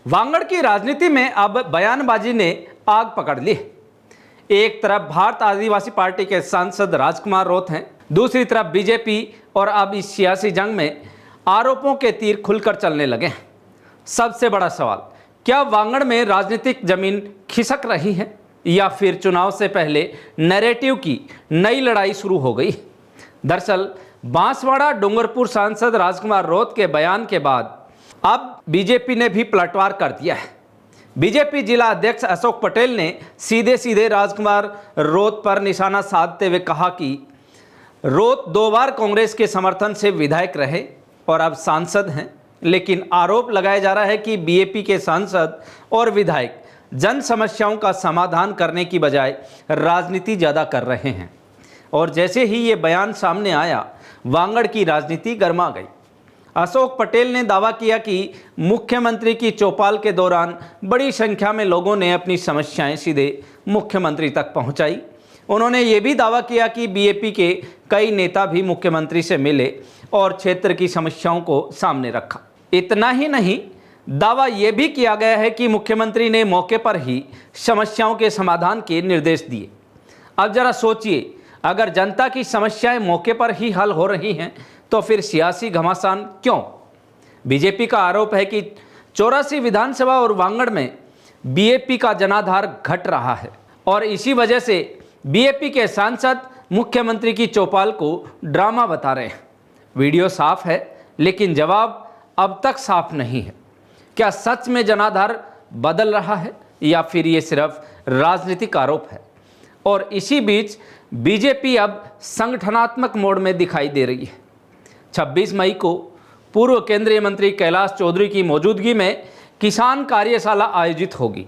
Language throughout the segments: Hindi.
वांगड़ की राजनीति में अब बयानबाजी ने आग पकड़ ली। एक तरफ भारत आदिवासी पार्टी के सांसद राजकुमार रोत हैं, दूसरी तरफ बीजेपी, और अब इस सियासी जंग में आरोपों के तीर खुलकर चलने लगे हैं। सबसे बड़ा सवाल, क्या वांगड़ में राजनीतिक जमीन खिसक रही है या फिर चुनाव से पहले नैरेटिव की नई लड़ाई शुरू हो गई? दरअसल बांसवाड़ा डूंगरपुर सांसद राजकुमार रोत के बयान के बाद अब बीजेपी ने भी पलटवार कर दिया है। बीजेपी जिला अध्यक्ष अशोक पटेल ने सीधे सीधे राजकुमार रोत पर निशाना साधते हुए कहा कि रोत 2 बार कांग्रेस के समर्थन से विधायक रहे और अब सांसद हैं, लेकिन आरोप लगाया जा रहा है कि बीएपी के सांसद और विधायक जन समस्याओं का समाधान करने की बजाय राजनीति ज़्यादा कर रहे हैं। और जैसे ही ये बयान सामने आया, वांगड़ की राजनीति गर्मा गई। अशोक पटेल ने दावा किया कि मुख्यमंत्री की चौपाल के दौरान बड़ी संख्या में लोगों ने अपनी समस्याएं सीधे मुख्यमंत्री तक पहुंचाई। उन्होंने ये भी दावा किया कि बीएपी के कई नेता भी मुख्यमंत्री से मिले और क्षेत्र की समस्याओं को सामने रखा। इतना ही नहीं, दावा यह भी किया गया है कि मुख्यमंत्री ने मौके पर ही समस्याओं के समाधान के निर्देश दिए। अब जरा सोचिए, अगर जनता की समस्याएं मौके पर ही हल हो रही हैं तो फिर सियासी घमासान क्यों? बीजेपी का आरोप है कि 84 विधानसभा और वांगड़ में बीएपी का जनाधार घट रहा है और इसी वजह से बीएपी के सांसद मुख्यमंत्री की चौपाल को ड्रामा बता रहे हैं। वीडियो साफ है, लेकिन जवाब अब तक साफ नहीं है। क्या सच में जनाधार बदल रहा है या फिर ये सिर्फ राजनीतिक आरोप है? और इसी बीच बीजेपी अब संगठनात्मक मोड में दिखाई दे रही है। 26 मई को पूर्व केंद्रीय मंत्री कैलाश चौधरी की मौजूदगी में किसान कार्यशाला आयोजित होगी।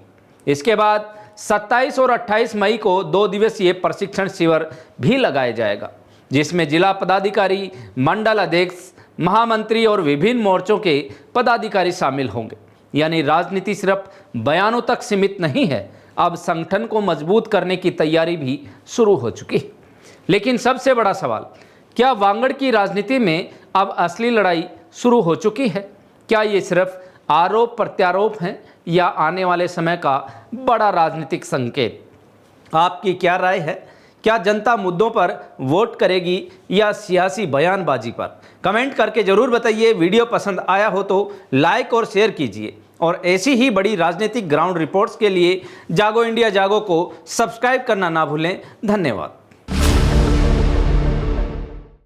इसके बाद 27 और 28 मई को 2 दिवसीय प्रशिक्षण शिविर भी लगाया जाएगा, जिसमें जिला पदाधिकारी, मंडल अध्यक्ष, महामंत्री और विभिन्न मोर्चों के पदाधिकारी शामिल होंगे। यानी राजनीति सिर्फ बयानों तक सीमित नहीं है, अब संगठन को मजबूत करने की तैयारी भी शुरू हो चुकी है। लेकिन सबसे बड़ा सवाल, क्या वांगड़ की राजनीति में अब असली लड़ाई शुरू हो चुकी है? क्या ये सिर्फ आरोप प्रत्यारोप हैं या आने वाले समय का बड़ा राजनीतिक संकेत? आपकी क्या राय है? क्या जनता मुद्दों पर वोट करेगी या सियासी बयानबाजी पर? कमेंट करके जरूर बताइए। वीडियो पसंद आया हो तो लाइक और शेयर कीजिए और ऐसी ही बड़ी राजनीतिक ग्राउंड रिपोर्ट्स के लिए जागो इंडिया जागो को सब्सक्राइब करना ना भूलें। धन्यवाद।